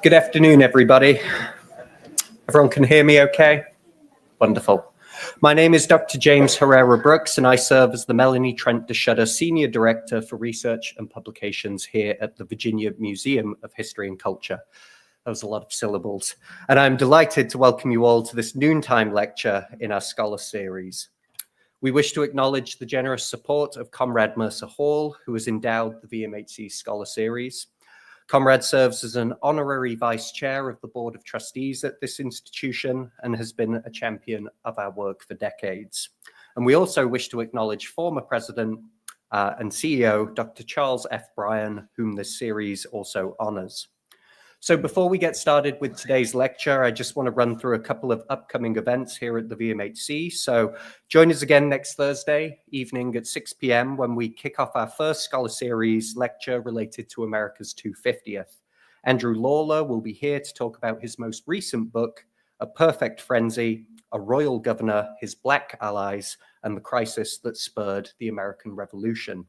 Good afternoon, everybody. Everyone can hear me okay? Wonderful. My name is Dr. James Herrera Brooks, and I serve as the Melanie Trent DeShutter Senior Director for Research and Publications here at the Virginia Museum of History and Culture. That was a lot of syllables. And I'm delighted to welcome you all to this noontime lecture in our Scholar Series. We wish to acknowledge the generous support of Comrade Mercer Hall, who has endowed the VMHC Scholar Series. Comrade serves as an honorary vice chair of the Board of Trustees at this institution and has been a champion of our work for decades. And we also wish to acknowledge former President and CEO, Dr. Charles F. Bryan, whom this series also honors. So before we get started with today's lecture, I just want to run through a couple of upcoming events here at the VMHC. So join us again next Thursday evening at 6 p.m. when we kick off our first Scholar Series lecture related to America's 250th. Andrew Lawler will be here to talk about his most recent book, A Perfect Frenzy, A Royal Governor, His Black Allies, and the Crisis That Spurred the American Revolution.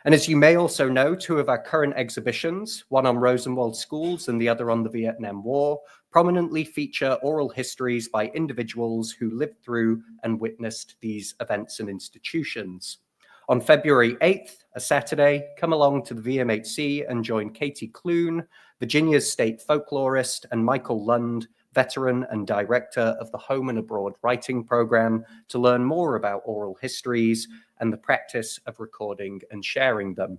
And as you may also know, two of our current exhibitions, one on Rosenwald schools and the other on the Vietnam War, prominently feature oral histories by individuals who lived through and witnessed these events and institutions. On February 8th, a Saturday, come along to the VMHC and join Katie Clune, Virginia's state folklorist, and Michael Lund, veteran and director of the Home and Abroad Writing Program, to learn more about oral histories and the practice of recording and sharing them.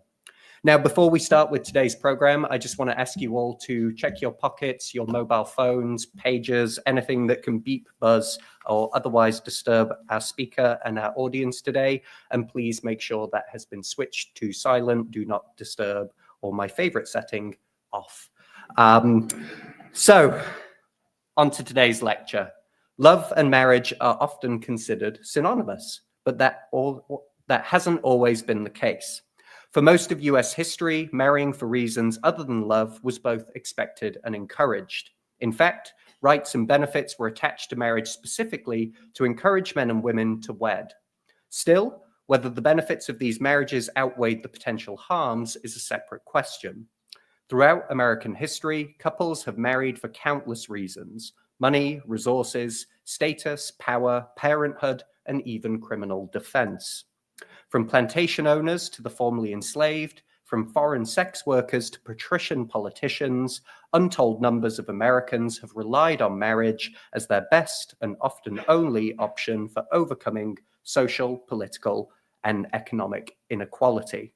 Now, before we start with today's program, I just want to ask you all to check your pockets, your mobile phones, pagers, anything that can beep, buzz, or otherwise disturb our speaker and our audience today. And please make sure that has been switched to silent, do not disturb, or my favorite setting, off. So on to today's lecture. Love and marriage are often considered synonymous, but that hasn't always been the case. For most of US history, marrying for reasons other than love was both expected and encouraged. In fact, rights and benefits were attached to marriage specifically to encourage men and women to wed. Still, whether the benefits of these marriages outweighed the potential harms is a separate question. Throughout American history, couples have married for countless reasons: money, resources, status, power, parenthood, and even criminal defense. From plantation owners to the formerly enslaved, from foreign sex workers to patrician politicians, untold numbers of Americans have relied on marriage as their best and often only option for overcoming social, political, and economic inequality.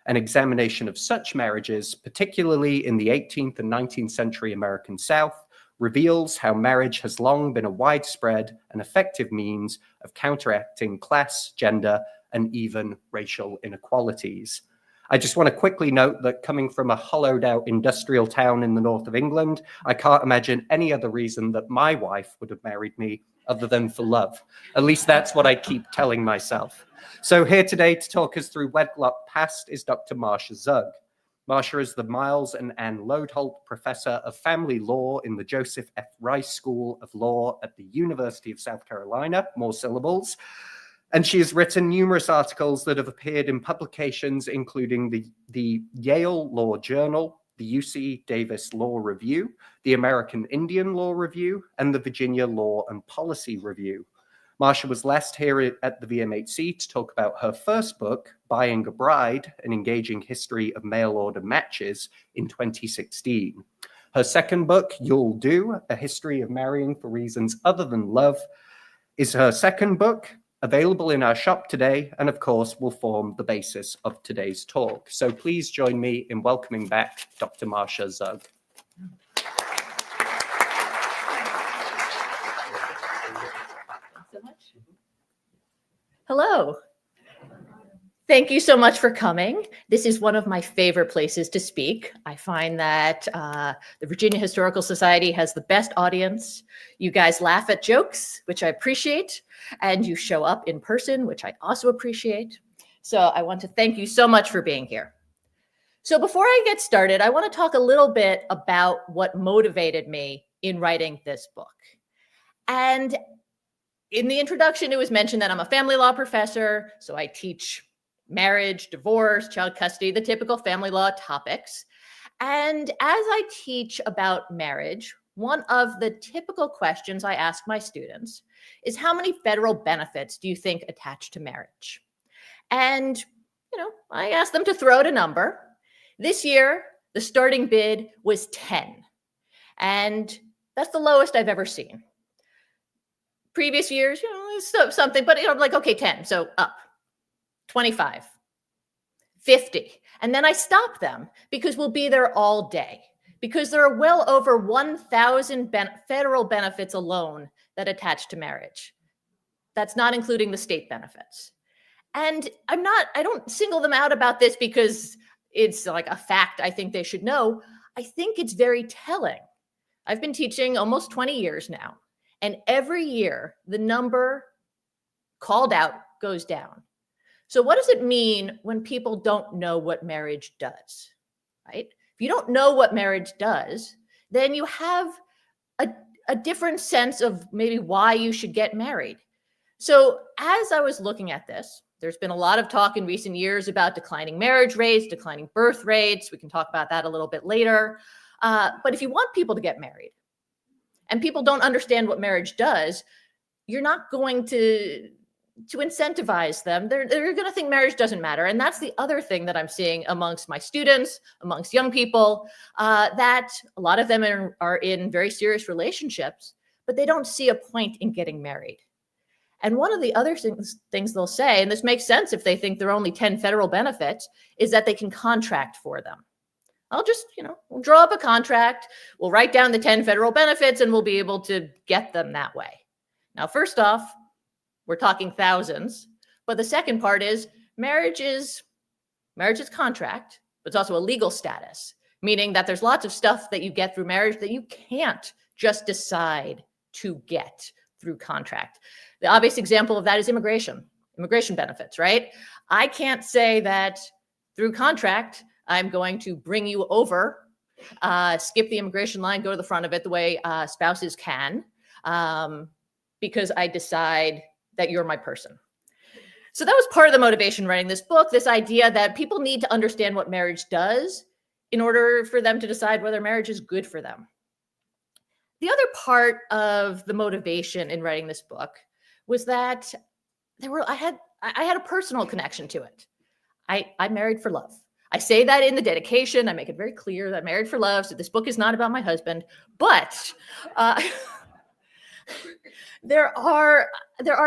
An examination of such marriages, particularly in the 18th and 19th century American South, reveals how marriage has long been a widespread and effective means of counteracting class, gender, and even racial inequalities. I just want to quickly note that coming from a hollowed out industrial town in the north of England, I can't imagine any other reason that my wife would have married me other than for love. At least that's what I keep telling myself. So here today to talk us through Wedlock Past is Dr. Marcia Zug. Marcia is the Miles and Ann Lodeholt Professor of Family Law in the Joseph F. Rice School of Law at the University of South Carolina, more syllables. And she has written numerous articles that have appeared in publications including the Yale Law Journal, the UC Davis Law Review, the American Indian Law Review, and the Virginia Law and Policy Review. Marcia was last here at the VMHC to talk about her first book, Buying a Bride, An Engaging History of Mail Order Matches, in 2016. Her second book, You'll Do, A History of Marrying for Reasons Other Than Love, is her second book, available in our shop today, and of course will form the basis of today's talk. So please join me in welcoming back Dr. Marcia Zug. Hello. Thank you so much for coming. This is one of my favorite places to speak. I find that the Virginia Historical Society has the best audience. You guys laugh at jokes, which I appreciate, and you show up in person, which I also appreciate. So I want to thank you so much for being here. So before I get started, I want to talk a little bit about what motivated me in writing this book. And in the introduction, it was mentioned that I'm a family law professor, so I teach marriage, divorce, child custody, the typical family law topics. And as I teach about marriage, one of the typical questions I ask my students is, how many federal benefits do you think attach to marriage? And, I asked them to throw out a number. This year, the starting bid was 10. And that's the lowest I've ever seen. Previous years, something, but like, okay, 10. So up, 25, 50. And then I stop them because we'll be there all day, because there are well over 1,000 federal benefits alone that attach to marriage. That's not including the state benefits. And I don't single them out about this because it's like a fact I think they should know. I think it's very telling. I've been teaching almost 20 years now, and every year the number called out goes down. So what does it mean when people don't know what marriage does, right? If you don't know what marriage does, then you have a different sense of maybe why you should get married. So as I was looking at this, there's been a lot of talk in recent years about declining marriage rates, declining birth rates. We can talk about that a little bit later. But if you want people to get married and people don't understand what marriage does, you're not going to incentivize them. They're going to think marriage doesn't matter. And that's the other thing that I'm seeing amongst my students, amongst young people, that a lot of them are in very serious relationships, but they don't see a point in getting married. And one of the other things they'll say, and this makes sense if they think there are only 10 federal benefits, is that they can contract for them. I'll just, we'll draw up a contract, we'll write down the 10 federal benefits, and we'll be able to get them that way. Now, first off, we're talking thousands, but the second part is marriage is contract, but it's also a legal status, meaning that there's lots of stuff that you get through marriage that you can't just decide to get through contract. The obvious example of that is immigration benefits, right? I can't say that through contract, I'm going to bring you over, skip the immigration line, go to the front of it the way spouses can, because I decide that you're my person. So that was part of the motivation writing this book, this idea that people need to understand what marriage does in order for them to decide whether marriage is good for them. The other part of the motivation in writing this book was that I had a personal connection to it. I married for love. I say that in the dedication. I make it very clear that I'm married for love. So this book is not about my husband, but there are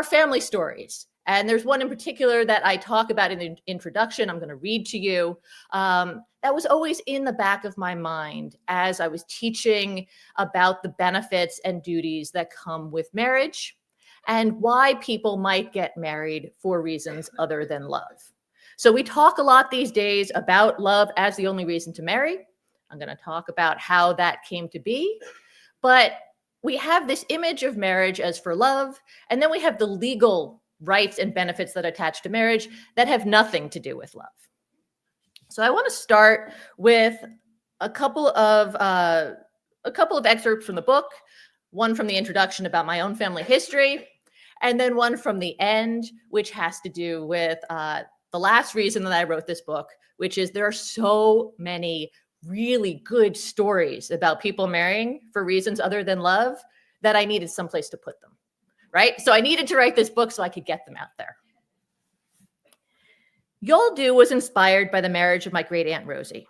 family stories. And there's one in particular that I talk about in the introduction. I'm going to read to you. That was always in the back of my mind as I was teaching about the benefits and duties that come with marriage and why people might get married for reasons other than love. So we talk a lot these days about love as the only reason to marry. I'm going to talk about how that came to be. But we have this image of marriage as for love, and then we have the legal rights and benefits that attach to marriage that have nothing to do with love. So I want to start with a couple of excerpts from the book, one from the introduction about my own family history, and then one from the end, which has to do with the last reason that I wrote this book, which is there are so many really good stories about people marrying for reasons other than love that I needed someplace to put them, right? So I needed to write this book so I could get them out there. You'll Do was inspired by the marriage of my great aunt Rosie,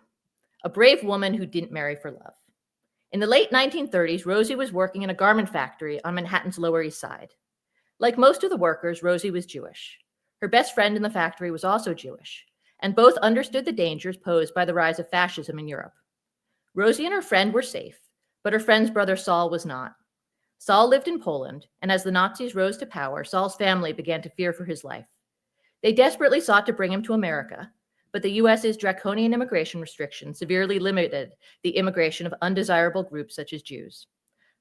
a brave woman who didn't marry for love. In the late 1930s, Rosie was working in a garment factory on Manhattan's Lower East Side. Like most of the workers, Rosie was Jewish. Her best friend in the factory was also Jewish, and both understood the dangers posed by the rise of fascism in Europe. Rosie and her friend were safe, but her friend's brother Saul was not. Saul lived in Poland, and as the Nazis rose to power, Saul's family began to fear for his life. They desperately sought to bring him to America, but the U.S.'s draconian immigration restrictions severely limited the immigration of undesirable groups such as Jews.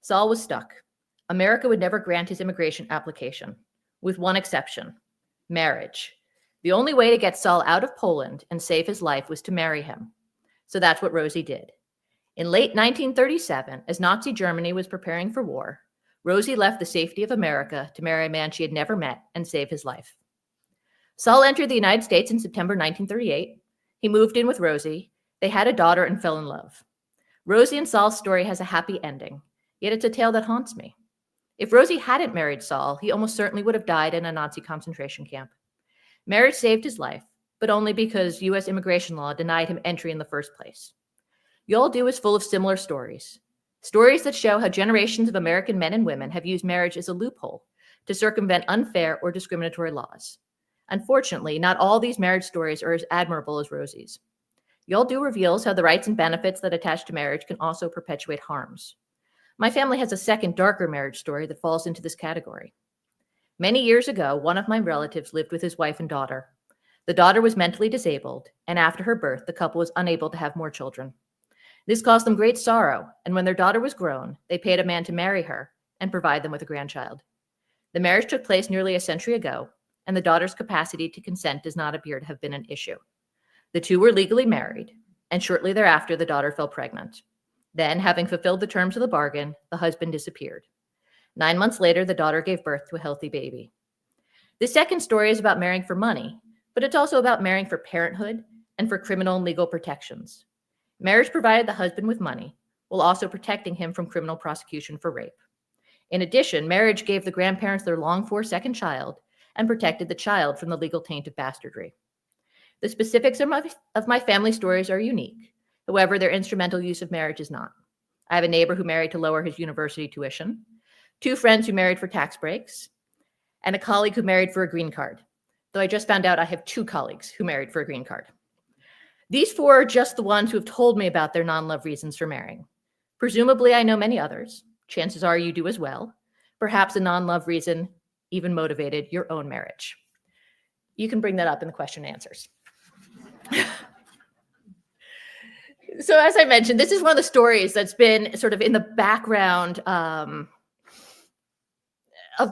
Saul was stuck. America would never grant his immigration application, with one exception: marriage. The only way to get Saul out of Poland and save his life was to marry him. So that's what Rosie did. In late 1937, as Nazi Germany was preparing for war, Rosie left the safety of America to marry a man she had never met and save his life. Saul entered the United States in September 1938. He moved in with Rosie, They had a daughter and fell in love. Rosie and Saul's story has a happy ending, yet it's a tale that haunts me. If Rosie hadn't married Saul, he almost certainly would have died in a Nazi concentration camp. Marriage saved his life, but only because U.S. immigration law denied him entry in the first place. You'll Do is full of similar stories. Stories that show how generations of American men and women have used marriage as a loophole to circumvent unfair or discriminatory laws. Unfortunately, not all these marriage stories are as admirable as Rosie's. You'll Do reveals how the rights and benefits that attach to marriage can also perpetuate harms. My family has a second, darker marriage story that falls into this category. Many years ago, one of my relatives lived with his wife and daughter. The daughter was mentally disabled, and after her birth, the couple was unable to have more children. This caused them great sorrow, and when their daughter was grown, they paid a man to marry her and provide them with a grandchild. The marriage took place nearly a century ago, and the daughter's capacity to consent does not appear to have been an issue. The two were legally married, and shortly thereafter, the daughter fell pregnant. Then, having fulfilled the terms of the bargain, the husband disappeared. 9 months later, the daughter gave birth to a healthy baby. The second story is about marrying for money, but it's also about marrying for parenthood and for criminal and legal protections. Marriage provided the husband with money, while also protecting him from criminal prosecution for rape. In addition, marriage gave the grandparents their longed-for second child and protected the child from the legal taint of bastardry. The specifics of my family stories are unique. However, their instrumental use of marriage is not. I have a neighbor who married to lower his university tuition, 2 friends who married for tax breaks, and a colleague who married for a green card. Though I just found out I have 2 colleagues who married for a green card. These 4 are just the ones who have told me about their non-love reasons for marrying. Presumably, I know many others. Chances are you do as well. Perhaps a non-love reason even motivated your own marriage. You can bring that up in the question and answers. So as I mentioned, this is one of the stories that's been sort of in the background of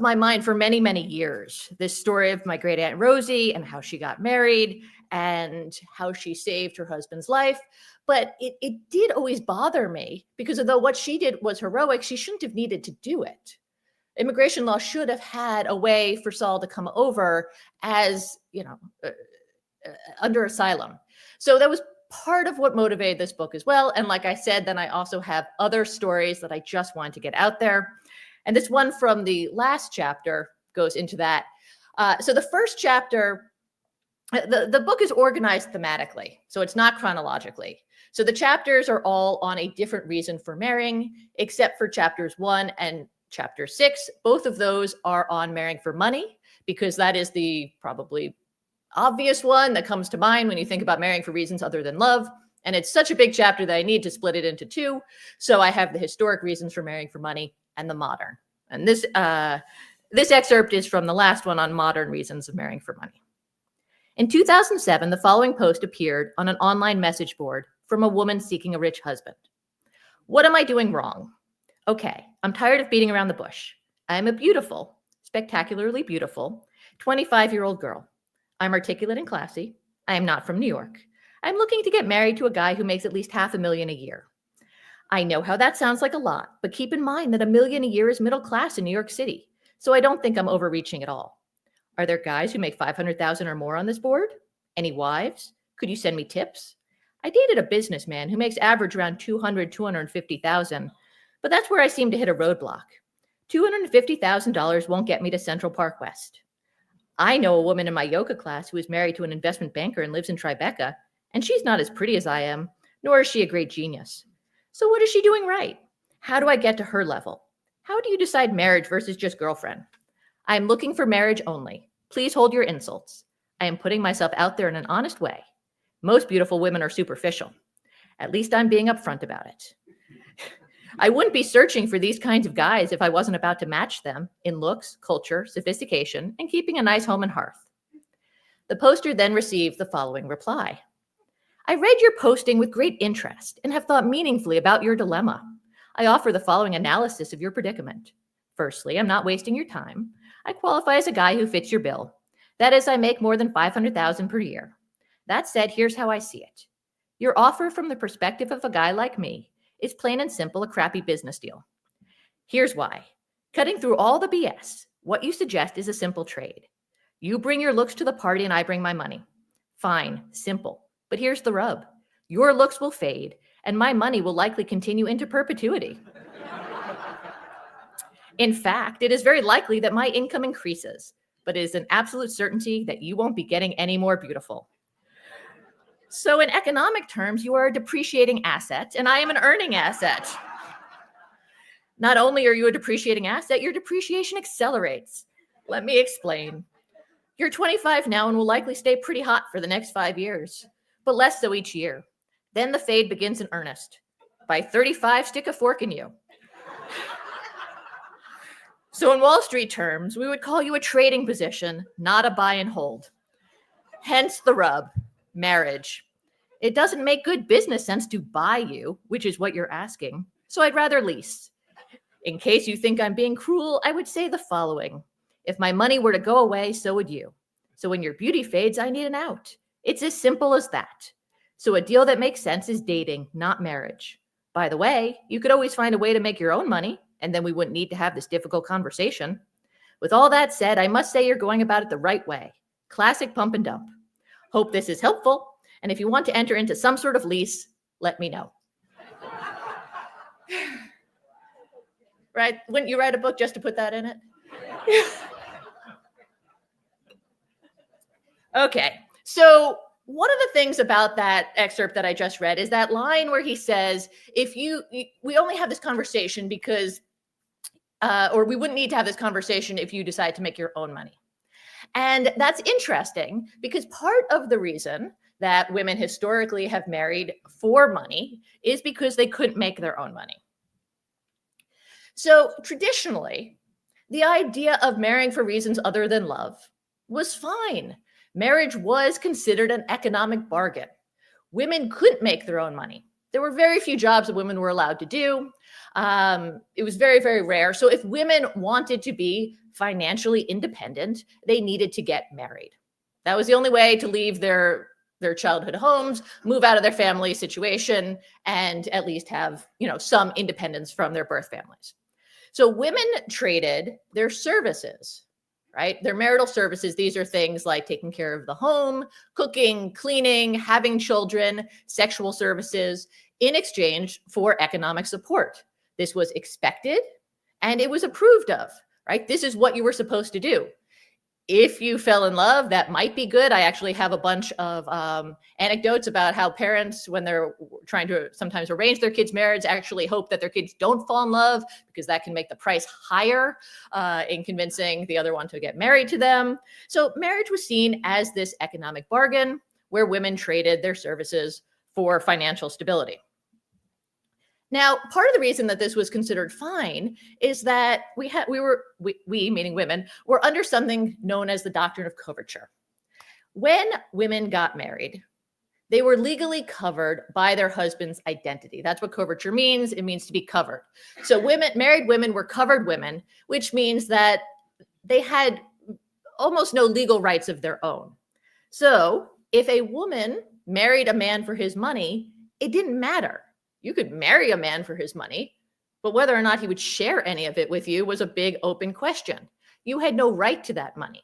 my mind for many, many years. This story of my great aunt Rosie and how she got married and how she saved her husband's life. But it did always bother me because although what she did was heroic, she shouldn't have needed to do it. Immigration law should have had a way for Saul to come over as, under asylum. So that was part of what motivated this book as well. And like I said, then I also have other stories that I just wanted to get out there. And this one from the last chapter goes into that. So the first chapter, the book is organized thematically, so it's not chronologically. So the chapters are all on a different reason for marrying, except for chapters 1 and chapter 6. Both of those are on marrying for money, because that is the probably obvious one that comes to mind when you think about marrying for reasons other than love. And it's such a big chapter that I need to split it into 2. So I have the historic reasons for marrying for money and the modern. And this excerpt is from the last one on modern reasons of marrying for money. In 2007, the following post appeared on an online message board from a woman seeking a rich husband. What am I doing wrong? Okay, I'm tired of beating around the bush. I am a beautiful, spectacularly beautiful, 25-year-old girl. I'm articulate and classy. I am not from New York. I'm looking to get married to a guy who makes at least $500,000 a year. I know how that sounds like a lot, but keep in mind that $1 million a year is middle class in New York City, so I don't think I'm overreaching at all. Are there guys who make $500,000 or more on this board? Any wives? Could you send me tips? I dated a businessman who makes average around $200,000, $250,000, but that's where I seem to hit a roadblock. $250,000 won't get me to Central Park West. I know a woman in my yoga class who is married to an investment banker and lives in Tribeca, and she's not as pretty as I am, nor is she a great genius. So what is she doing right? How do I get to her level? How do you decide marriage versus just girlfriend? I am looking for marriage only. Please hold your insults. I am putting myself out there in an honest way. Most beautiful women are superficial. At least I'm being upfront about it. I wouldn't be searching for these kinds of guys if I wasn't about to match them in looks, culture, sophistication, and keeping a nice home and hearth. The poster then received the following reply. I read your posting with great interest and have thought meaningfully about your dilemma. I offer the following analysis of your predicament. Firstly, I'm not wasting your time. I qualify as a guy who fits your bill. That is, I make more than $500,000 per year. That said, here's how I see it. Your offer from the perspective of a guy like me is plain and simple a crappy business deal. Here's why. Cutting through all the BS, what you suggest is a simple trade. You bring your looks to the party and I bring my money. Fine, simple. But here's the rub. Your looks will fade, and my money will likely continue into perpetuity. In fact, it is very likely that my income increases, but it is an absolute certainty that you won't be getting any more beautiful. So in economic terms, you are a depreciating asset, and I am an earning asset. Not only are you a depreciating asset, your depreciation accelerates. Let me explain. You're 25 now and will likely stay pretty hot for the next 5 years, but less so each year. Then the fade begins in earnest. By 35, stick a fork in you. So in Wall Street terms, we would call you a trading position, not a buy and hold. Hence the rub, marriage. It doesn't make good business sense to buy you, which is what you're asking, so I'd rather lease. In case you think I'm being cruel, I would say the following. If my money were to go away, so would you. So when your beauty fades, I need an out. It's as simple as that. So a deal that makes sense is dating, not marriage. By the way, you could always find a way to make your own money, and then we wouldn't need to have this difficult conversation. With all that said, I must say you're going about it the right way. Classic pump and dump. Hope this is helpful, and if you want to enter into some sort of lease, let me know. Right? Wouldn't you write a book just to put that in it? Okay, so one of the things about that excerpt that I just read is that line where he says, we only have this conversation because, or we wouldn't need to have this conversation if you decide to make your own money. And that's interesting because part of the reason that women historically have married for money is because they couldn't make their own money. So traditionally, the idea of marrying for reasons other than love was fine. Marriage was considered an economic bargain. Women couldn't make their own money. There were very few jobs that women were allowed to do. It was very, very rare. So if women wanted to be financially independent, they needed to get married. That was the only way to leave their childhood homes, move out of their family situation, and at least have, some independence from their birth families. So women traded their services, right? Their marital services. These are things like taking care of the home, cooking, cleaning, having children, sexual services in exchange for economic support. This was expected and it was approved of, right? This is what you were supposed to do. If you fell in love, that might be good. I actually have a bunch of anecdotes about how parents, when they're trying to sometimes arrange their kids' marriage, actually hope that their kids don't fall in love because that can make the price higher in convincing the other one to get married to them. So marriage was seen as this economic bargain where women traded their services for financial stability. Now, part of the reason that this was considered fine is that we meaning women, were under something known as the doctrine of coverture. When women got married, they were legally covered by their husband's identity. That's what coverture means. It means to be covered. So married women were covered women, which means that they had almost no legal rights of their own. So if a woman married a man for his money, it didn't matter. You could marry a man for his money, but whether or not he would share any of it with you was a big open question. You had no right to that money.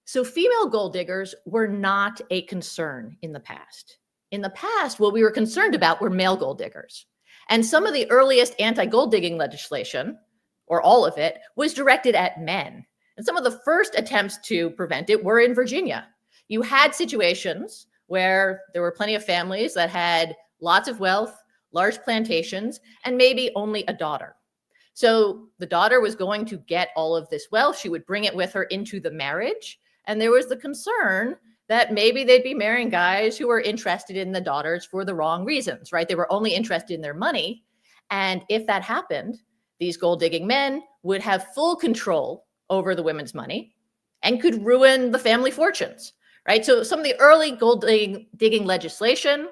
So female gold diggers were not a concern in the past. In the past, what we were concerned about were male gold diggers. And some of the earliest anti-gold digging legislation, or all of it, was directed at men. And some of the first attempts to prevent it were in Virginia. You had situations where there were plenty of families that had lots of wealth, large plantations, and maybe only a daughter. So the daughter was going to get all of this wealth. She would bring it with her into the marriage. And there was the concern that maybe they'd be marrying guys who were interested in the daughters for the wrong reasons, right? They were only interested in their money. And if that happened, these gold digging men would have full control over the women's money and could ruin the family fortunes, right? So some of the early gold digging legislation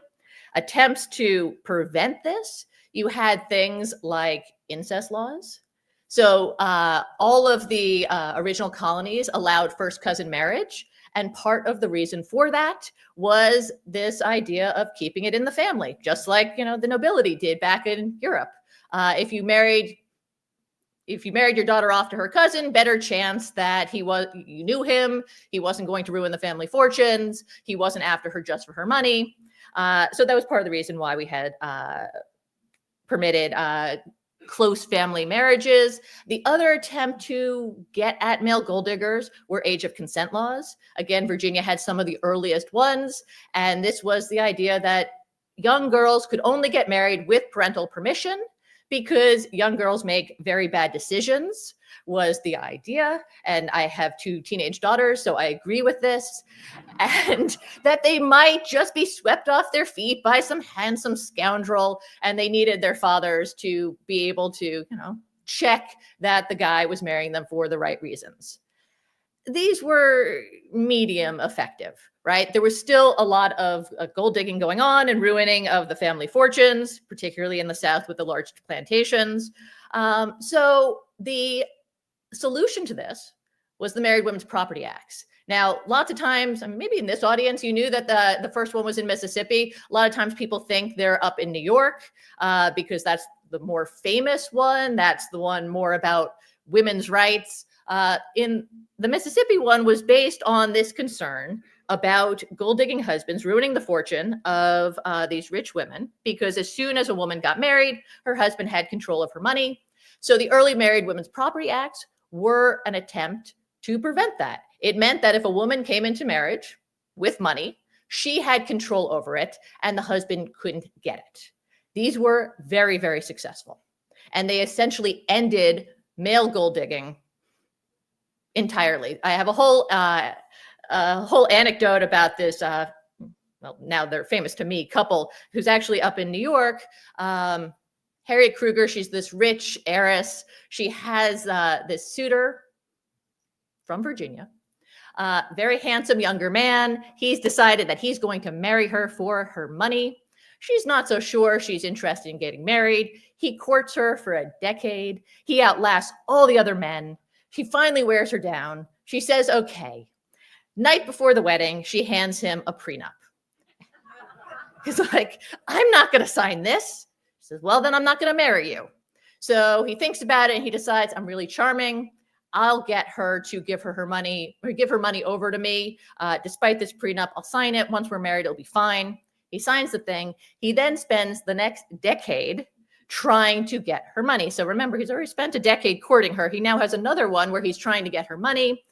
attempts to prevent this, you had things like incest laws. So all of the original colonies allowed first cousin marriage. And part of the reason for that was this idea of keeping it in the family, just like, the nobility did back in Europe. If you married your daughter off to her cousin, better chance that you knew him, he wasn't going to ruin the family fortunes, he wasn't after her just for her money. So that was part of the reason why we had permitted close family marriages. The other attempt to get at male gold diggers were age of consent laws. Again, Virginia had some of the earliest ones, and this was the idea that young girls could only get married with parental permission because young girls make very bad decisions, was the idea. And I have 2 teenage daughters, so I agree with this. And that they might just be swept off their feet by some handsome scoundrel, and they needed their fathers to be able to, check that the guy was marrying them for the right reasons. These were medium effective, right? There was still a lot of gold digging going on and ruining of the family fortunes, particularly in the South with the large plantations. So the solution to this was the Married Women's Property Acts. Now, lots of times, maybe in this audience, you knew that the first one was in Mississippi. A lot of times people think they're up in New York because that's the more famous one. That's the one more about women's rights. In the Mississippi one was based on this concern about gold digging husbands ruining the fortune of these rich women, because as soon as a woman got married, her husband had control of her money. So the early Married Women's Property Acts were an attempt to prevent that. It meant that if a woman came into marriage with money, she had control over it and the husband couldn't get it. These were very, very successful. And they essentially ended male gold digging entirely. I have a whole anecdote about this. Well, now they're famous to me, couple who's actually up in New York. Harriet Kruger, she's this rich heiress. She has this suitor from Virginia, very handsome younger man. He's decided that he's going to marry her for her money. She's not so sure she's interested in getting married. He courts her for a decade. He outlasts all the other men. She finally wears her down. She says, okay. Night before the wedding, she hands him a prenup. He's like, I'm not going to sign this. She says, well, then I'm not going to marry you. So he thinks about it and he decides, I'm really charming. I'll get her to give her money, or give her money over to me. Despite this prenup, I'll sign it. Once we're married, it'll be fine. He signs the thing. He then spends the next decade trying to get her money. So remember, he's already spent a decade courting her. He now has another one where he's trying to get her money.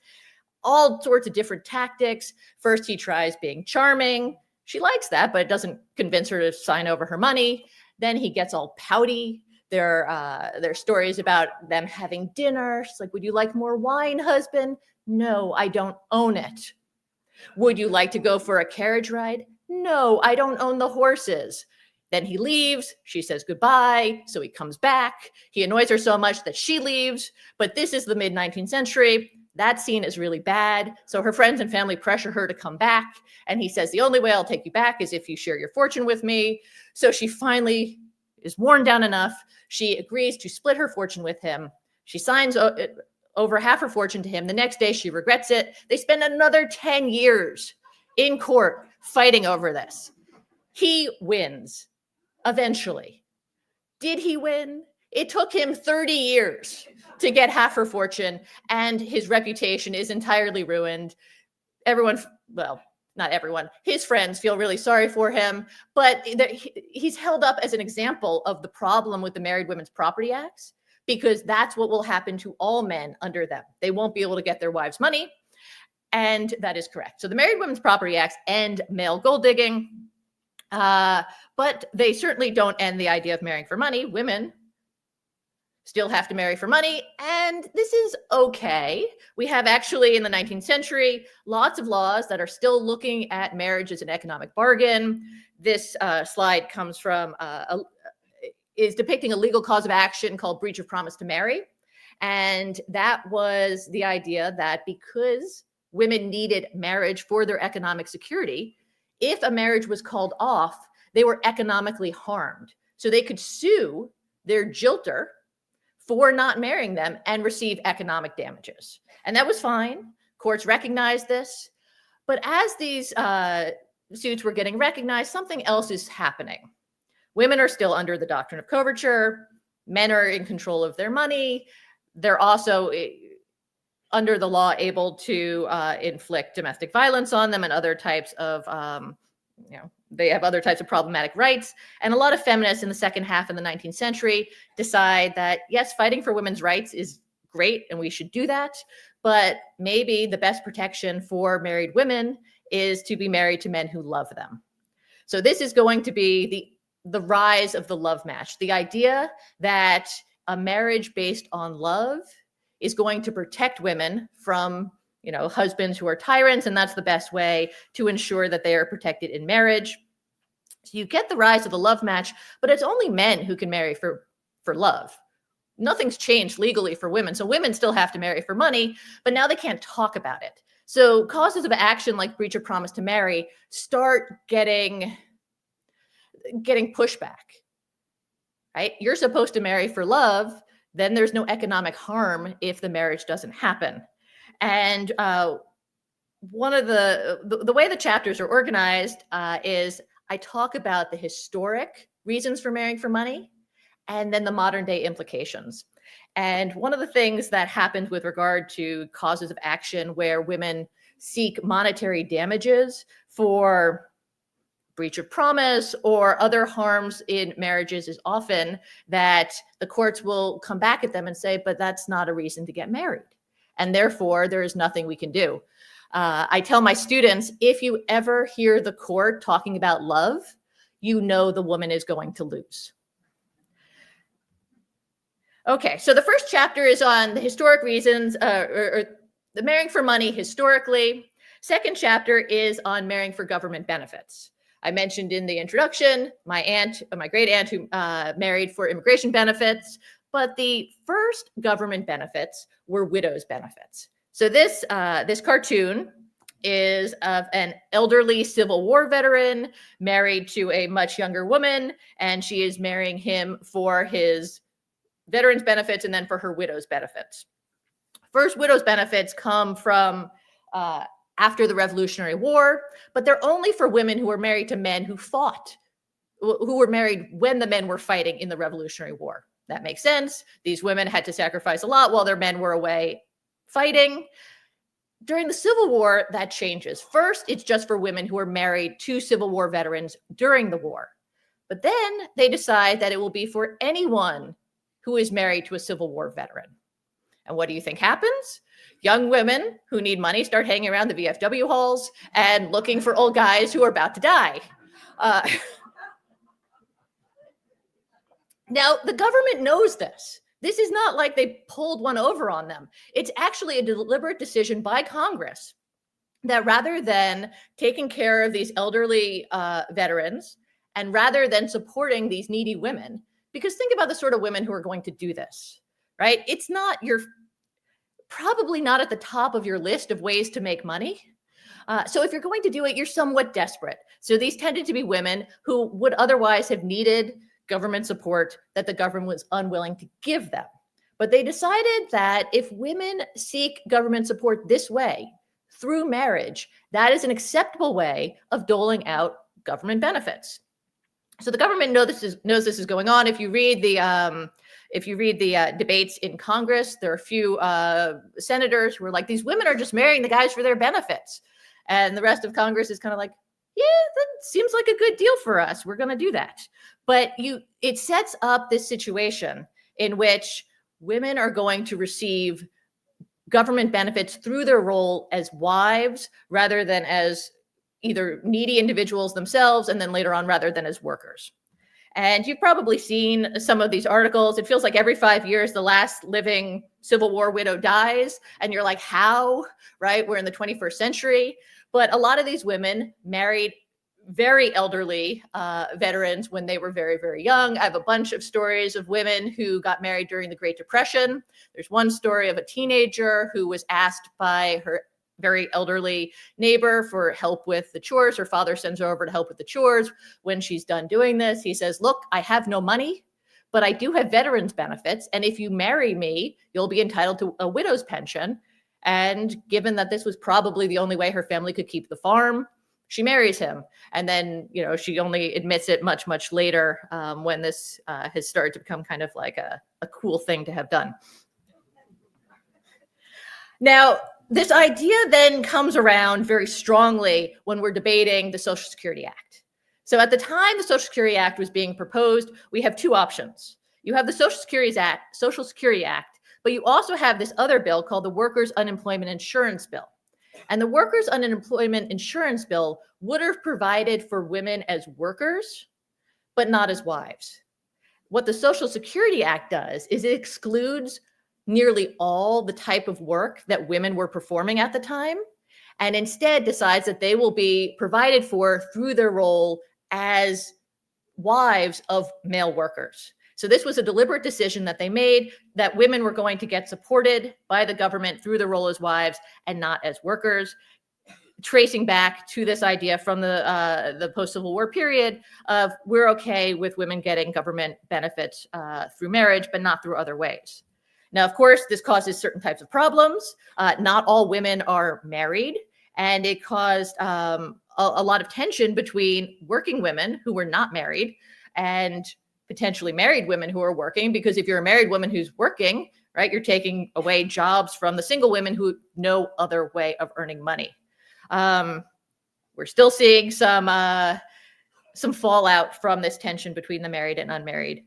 All sorts of different tactics. First, he tries being charming. She likes that, but it doesn't convince her to sign over her money. Then he gets all pouty. There are stories about them having dinner. She's like, would you like more wine, husband? No, I don't own it. Would you like to go for a carriage ride? No, I don't own the horses. Then he leaves. She says goodbye. So he comes back. He annoys her so much that she leaves. But this is the mid-19th century. That scene is really bad. So her friends and family pressure her to come back. And he says, the only way I'll take you back is if you share your fortune with me. So she finally is worn down enough. She agrees to split her fortune with him. She signs over half her fortune to him. The next day, she regrets it. They spend another 10 years in court fighting over this. He wins eventually. Did he win? It took him 30 years to get half her fortune, and his reputation is entirely ruined. Everyone, well, not everyone, his friends feel really sorry for him, but he's held up as an example of the problem with the Married Women's Property Acts, because that's what will happen to all men under them. They won't be able to get their wives' money, and that is correct. So the Married Women's Property Acts end male gold digging, but they certainly don't end the idea of marrying for money. Women still have to marry for money, and this is okay. We have actually in the 19th century lots of laws that are still looking at marriage as an economic bargain. This slide comes from is depicting a legal cause of action called breach of promise to marry, and that was the idea that because women needed marriage for their economic security, if a marriage was called off, they were economically harmed, so they could sue their jilter for not marrying them and receive economic damages. And that was fine. Courts recognized this. But as these suits were getting recognized, something else is happening. Women are still under the doctrine of coverture. Men are in control of their money. They're also, under the law, able to inflict domestic violence on them and other types of they have other types of problematic rights. And a lot of feminists in the second half of the 19th century decide that, yes, fighting for women's rights is great and we should do that, but maybe the best protection for married women is to be married to men who love them. So this is going to be the rise of the love match, the idea that a marriage based on love is going to protect women from, husbands who are tyrants, and that's the best way to ensure that they are protected in marriage. So you get the rise of the love match, but it's only men who can marry for love. Nothing's changed legally for women. So women still have to marry for money, but now they can't talk about it. So causes of action like breach of promise to marry start getting pushback, right? You're supposed to marry for love. Then there's no economic harm if the marriage doesn't happen. And one of the way the chapters are organized is I talk about the historic reasons for marrying for money and then the modern day implications. And one of the things that happened with regard to causes of action where women seek monetary damages for breach of promise or other harms in marriages is often that the courts will come back at them and say, but that's not a reason to get married. And therefore, there is nothing we can do. I tell my students, if you ever hear the court talking about love, you know the woman is going to lose. Okay, so the first chapter is on the historic reasons, or the marrying for money historically. Second chapter is on marrying for government benefits. I mentioned in the introduction, my great aunt who married for immigration benefits, but the first government benefits were widows' benefits. So this cartoon is of an elderly Civil War veteran married to a much younger woman, and she is marrying him for his veterans benefits and then for her widow's benefits. First widow's benefits come from after the Revolutionary War, but they're only for women who were married to men who were married when the men were fighting in the Revolutionary War. That makes sense. These women had to sacrifice a lot while their men were away fighting. During the Civil War, that changes. First, it's just for women who are married to Civil War veterans during the war. But then they decide that it will be for anyone who is married to a Civil War veteran. And what do you think happens? Young women who need money start hanging around the VFW halls and looking for old guys who are about to die. Now, the government knows this. This is not like they pulled one over on them. It's actually a deliberate decision by Congress that rather than taking care of these elderly veterans and rather than supporting these needy women, because think about the sort of women who are going to do this, right? It's not, you're probably not at the top of your list of ways to make money. So if you're going to do it, you're somewhat desperate. So these tended to be women who would otherwise have needed government support that the government was unwilling to give them. But they decided that if women seek government support this way, through marriage, that is an acceptable way of doling out government benefits. So the government knows this is going on. If you read the debates in Congress, there are a few senators who are like, these women are just marrying the guys for their benefits. And the rest of Congress is kind of like, yeah, that seems like a good deal for us. We're going to do that. But it sets up this situation in which women are going to receive government benefits through their role as wives rather than as either needy individuals themselves, and then later on rather than as workers. And you've probably seen some of these articles. It feels like every 5 years, the last living Civil War widow dies. And you're like, how, right? We're in the 21st century. But a lot of these women married very elderly veterans when they were very, very young. I have a bunch of stories of women who got married during the Great Depression. There's one story of a teenager who was asked by her very elderly neighbor for help with the chores. Her father sends her over to help with the chores. When she's done doing this, he says, look, I have no money, but I do have veterans benefits. And if you marry me, you'll be entitled to a widow's pension. And given that this was probably the only way her family could keep the farm, she marries him. And then, she only admits it much, much later when this has started to become kind of like a cool thing to have done. Now, this idea then comes around very strongly when we're debating the Social Security Act. So at the time the Social Security Act was being proposed, we have two options. You have the Social Security Act, but you also have this other bill called the Workers' Unemployment Insurance Bill. And the Workers' Unemployment Insurance Bill would have provided for women as workers, but not as wives. What the Social Security Act does is it excludes nearly all the type of work that women were performing at the time, and instead decides that they will be provided for through their role as wives of male workers. So this was a deliberate decision that they made, that women were going to get supported by the government through the role as wives and not as workers, tracing back to this idea from the post-Civil War period of we're okay with women getting government benefits through marriage, but not through other ways. Now, of course, this causes certain types of problems. Not all women are married, and it caused a lot of tension between working women who were not married and potentially married women who are working, because if you're a married woman who's working, right, you're taking away jobs from the single women who no other way of earning money. We're still seeing some fallout from this tension between the married and unmarried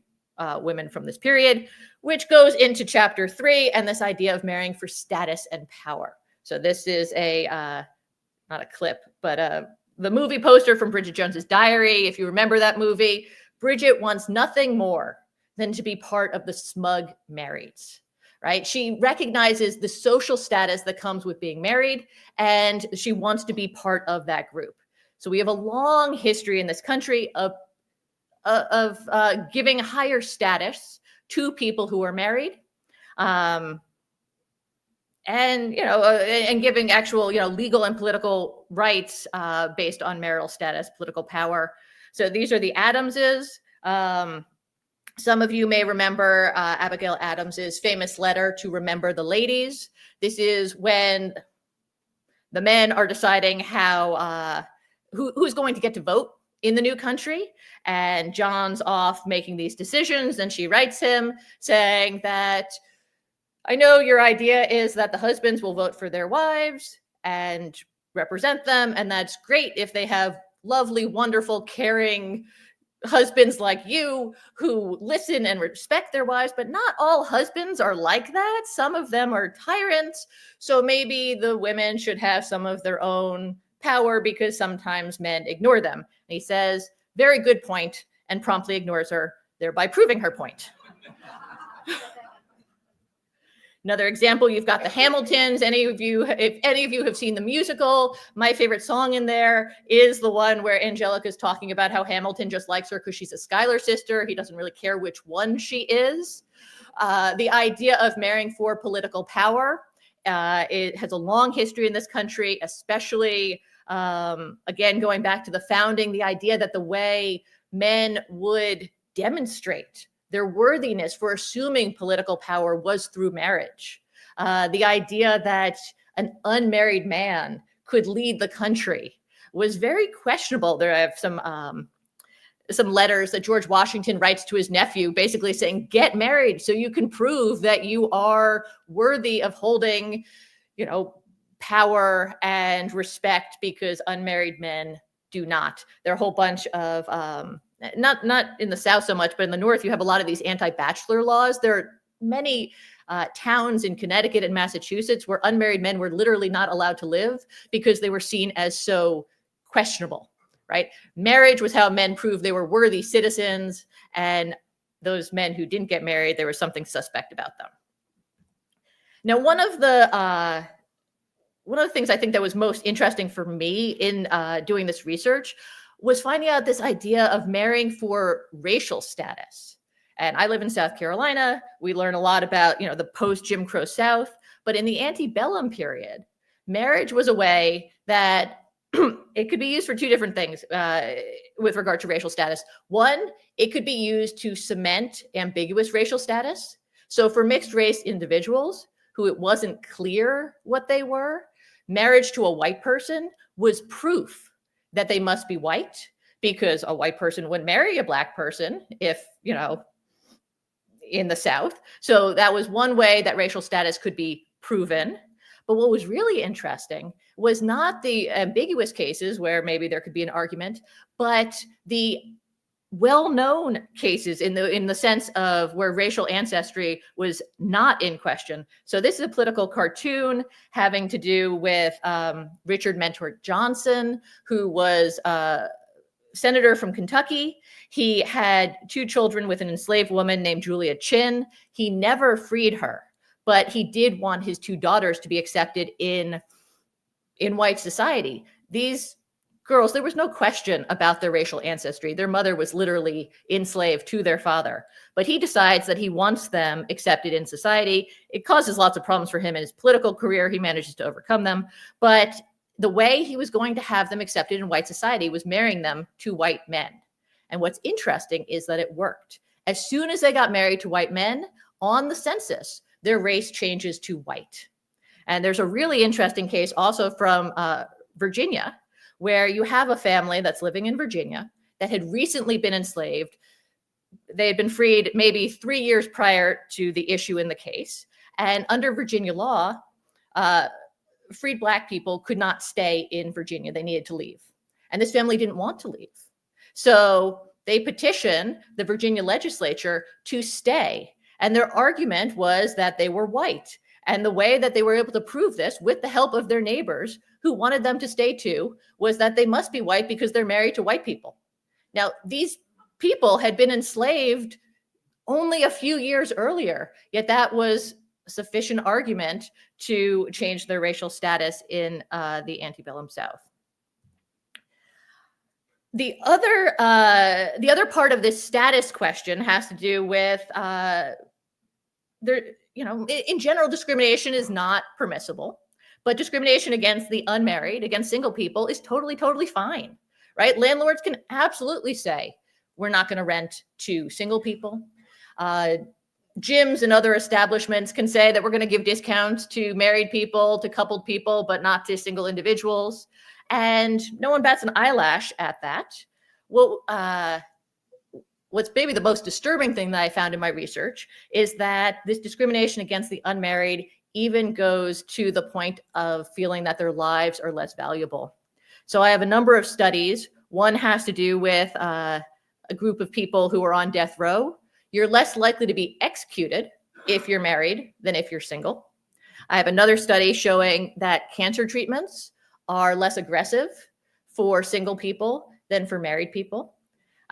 women from this period, which goes into chapter 3 and this idea of marrying for status and power. So this is not a clip, but the movie poster from Bridget Jones's Diary. If you remember that movie, Bridget wants nothing more than to be part of the smug marrieds, right? She recognizes the social status that comes with being married, and she wants to be part of that group. So we have a long history in this country of giving higher status to people who are married, and giving actual legal and political rights based on marital status, political power. So these are the Adamses. Some of you may remember Abigail Adams's famous letter to Remember the Ladies. This is when the men are deciding how who's going to get to vote in the new country, and John's off making these decisions, and she writes him saying that, I know your idea is that the husbands will vote for their wives and represent them, and that's great if they have lovely, wonderful, caring husbands like you who listen and respect their wives, but not all husbands are like that. Some of them are tyrants, so maybe the women should have some of their own power because sometimes men ignore them. And he says, very good point, and promptly ignores her, thereby proving her point. Another example, you've got the Hamiltons. If any of you have seen the musical, my favorite song in there is the one where Angelica's talking about how Hamilton just likes her because she's a Schuyler sister. He doesn't really care which one she is. The idea of marrying for political power, it has a long history in this country, especially, again, going back to the founding, the idea that the way men would demonstrate their worthiness for assuming political power was through marriage. The idea that an unmarried man could lead the country was very questionable. There I have some letters that George Washington writes to his nephew, basically saying, get married so you can prove that you are worthy of holding, power and respect, because unmarried men do not. There are a whole bunch of not in the South so much, but in the North, you have a lot of these anti-bachelor laws. There are many towns in Connecticut and Massachusetts where unmarried men were literally not allowed to live because they were seen as so questionable, right? Marriage was how men proved they were worthy citizens, and those men who didn't get married, there was something suspect about them. Now, one of the things I think that was most interesting for me in doing this research was finding out this idea of marrying for racial status. And I live in South Carolina. We learn a lot about, the post-Jim Crow South. But in the antebellum period, marriage was a way that it could be used for two different things with regard to racial status. One, it could be used to cement ambiguous racial status. So for mixed race individuals who it wasn't clear what they were, marriage to a white person was proof that they must be white, because a white person wouldn't marry a black person if, in the South. So that was one way that racial status could be proven. But what was really interesting was not the ambiguous cases where maybe there could be an argument, but the well-known cases in the sense of where racial ancestry was not in question. So this is a political cartoon having to do with Richard Mentor Johnson, who was a senator from Kentucky. He had 2 children with an enslaved woman named Julia Chin. He never freed her, but he did want his 2 daughters to be accepted in white society. These girls, there was no question about their racial ancestry. Their mother was literally enslaved to their father. But he decides that he wants them accepted in society. It causes lots of problems for him in his political career. He manages to overcome them. But the way he was going to have them accepted in white society was marrying them to white men. And what's interesting is that it worked. As soon as they got married to white men, on the census, their race changes to white. And there's a really interesting case also from Virginia, where you have a family that's living in Virginia that had recently been enslaved. They had been freed maybe 3 years prior to the issue in the case. And under Virginia law, freed Black people could not stay in Virginia. They needed to leave. And this family didn't want to leave. So they petitioned the Virginia legislature to stay. And their argument was that they were white. And the way that they were able to prove this with the help of their neighbors who wanted them to stay too was that they must be white because they're married to white people. Now, these people had been enslaved only a few years earlier, yet that was sufficient argument to change their racial status in the antebellum South. The other part of this status question has to do with in general, discrimination is not permissible, but discrimination against the unmarried, against single people, is totally, totally fine, right? Landlords can absolutely say, we're not going to rent to single people. Gyms and other establishments can say that we're going to give discounts to married people, to coupled people, but not to single individuals. And no one bats an eyelash at that. Well, what's maybe the most disturbing thing that I found in my research is that this discrimination against the unmarried even goes to the point of feeling that their lives are less valuable. So I have a number of studies. One has to do with a group of people who are on death row. You're less likely to be executed if you're married than if you're single. I have another study showing that cancer treatments are less aggressive for single people than for married people.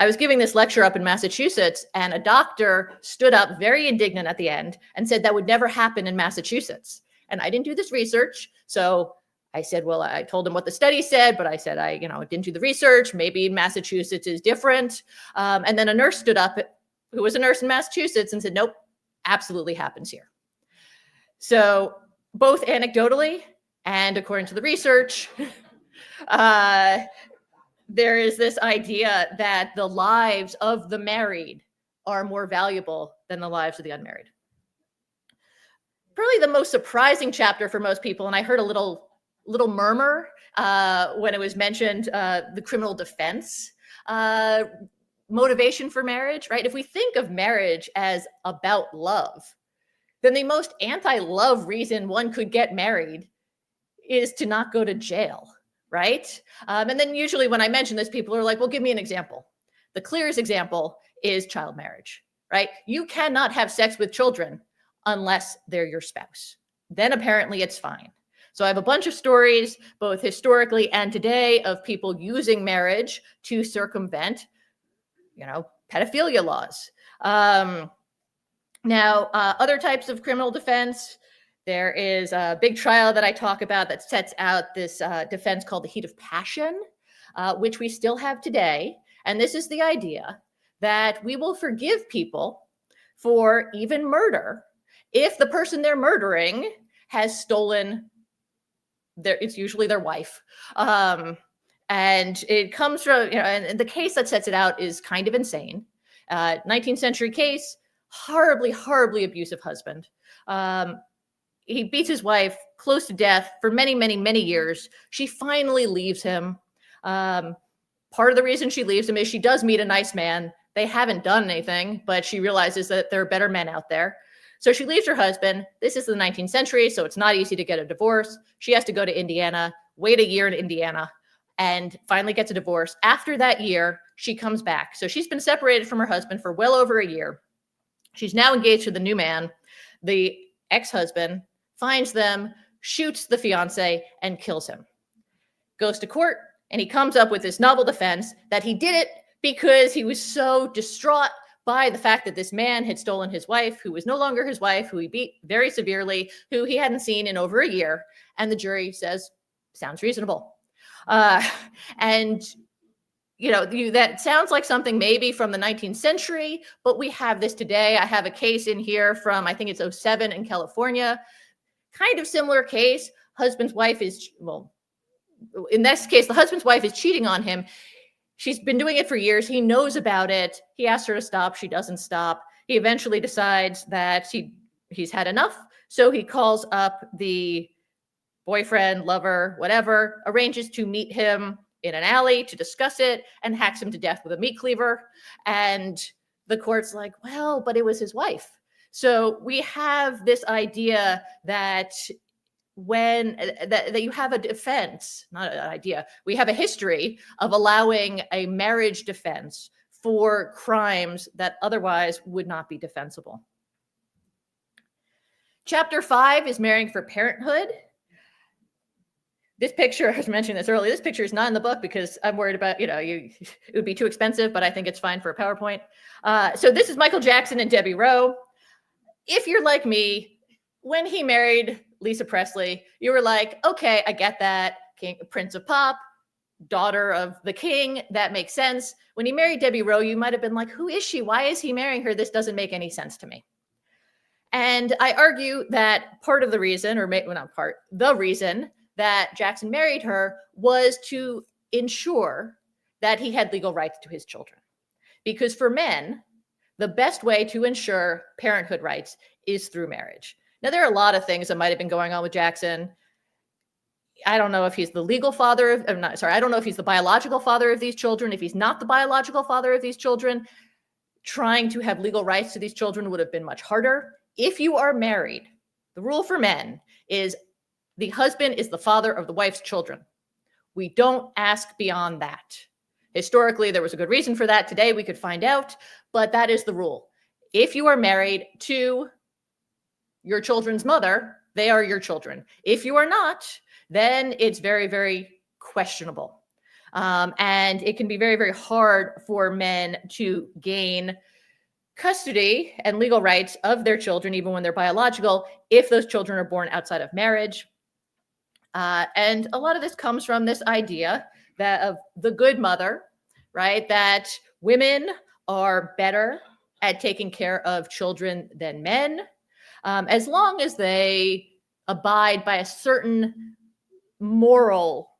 I was giving this lecture up in Massachusetts, and a doctor stood up very indignant at the end and said that would never happen in Massachusetts. And I didn't do this research. So I said, well, I told him what the study said, but I said, I didn't do the research. Maybe Massachusetts is different. And then a nurse stood up who was a nurse in Massachusetts and said, nope, absolutely happens here. So both anecdotally and according to the research, there is this idea that the lives of the married are more valuable than the lives of the unmarried. Probably the most surprising chapter for most people, and I heard a little murmur when it was mentioned, the criminal defense motivation for marriage, right? If we think of marriage as about love, then the most anti-love reason one could get married is to not go to jail. Right? And then usually when I mention this, people are like, well, give me an example. The clearest example is child marriage, right? You cannot have sex with children unless they're your spouse. Then apparently it's fine. So I have a bunch of stories, both historically and today, of people using marriage to circumvent, pedophilia laws. Now, other types of criminal defense. There is a big trial that I talk about that sets out this defense called the heat of passion, which we still have today. And this is the idea that we will forgive people for even murder if the person they're murdering has stolen it's usually their wife. And it comes from, and the case that sets it out is kind of insane. 19th century case, horribly, horribly abusive husband. He beats his wife close to death for many, many, many years. She finally leaves him. Part of the reason she leaves him is she does meet a nice man. They haven't done anything, but she realizes that there are better men out there. So she leaves her husband. This is the 19th century, so it's not easy to get a divorce. She has to go to Indiana, wait a year in Indiana, and finally gets a divorce. After that year, she comes back. So she's been separated from her husband for well over a year. She's now engaged to the new man. The ex-husband finds them, shoots the fiance, and kills him. Goes to court, and he comes up with this novel defense that he did it because he was so distraught by the fact that this man had stolen his wife, who was no longer his wife, who he beat very severely, who he hadn't seen in over a year. And the jury says, sounds reasonable. And that sounds like something maybe from the 19th century, but we have this today. I have a case in here from, I think it's 2007 in California. Kind of similar case. Husband's wife is, well, in this case, the husband's wife is cheating on him. She's been doing it for years. He knows about it. He asks her to stop. She doesn't stop. He eventually decides that he's had enough. So he calls up the boyfriend, lover, whatever, arranges to meet him in an alley to discuss it, and hacks him to death with a meat cleaver. And the court's like, well, but it was his wife. So we have this idea that that you have a defense, not an idea, we have a history of allowing a marriage defense for crimes that otherwise would not be defensible. Chapter 5 is marrying for parenthood. This picture, I was mentioning this earlier, this picture is not in the book because I'm worried about, it would be too expensive, but I think it's fine for a PowerPoint. So this is Michael Jackson and Debbie Rowe. If you're like me, when he married Lisa Presley, you were like, okay, I get that. Prince of Pop, daughter of the king, that makes sense. When he married Debbie Rowe, you might have been like, who is she? Why is he marrying her? This doesn't make any sense to me. And I argue that part of the reason, or maybe not part, the reason that Jackson married her was to ensure that he had legal rights to his children. Because for men, the best way to ensure parenthood rights is through marriage. Now, there are a lot of things that might have been going on with Jackson. I don't know if he's the legal father of, I don't know if he's the biological father of these children. If he's not the biological father of these children, trying to have legal rights to these children would have been much harder. If you are married, the rule for men is the husband is the father of the wife's children. We don't ask beyond that. Historically, there was a good reason for that. Today, we could find out, but that is the rule. If you are married to your children's mother, they are your children. If you are not, then it's very, very questionable. And it can be very, very hard for men to gain custody and legal rights of their children, even when they're biological, if those children are born outside of marriage. And a lot of this comes from this idea that of the good mother, right? That women are better at taking care of children than men, as long as they abide by a certain moral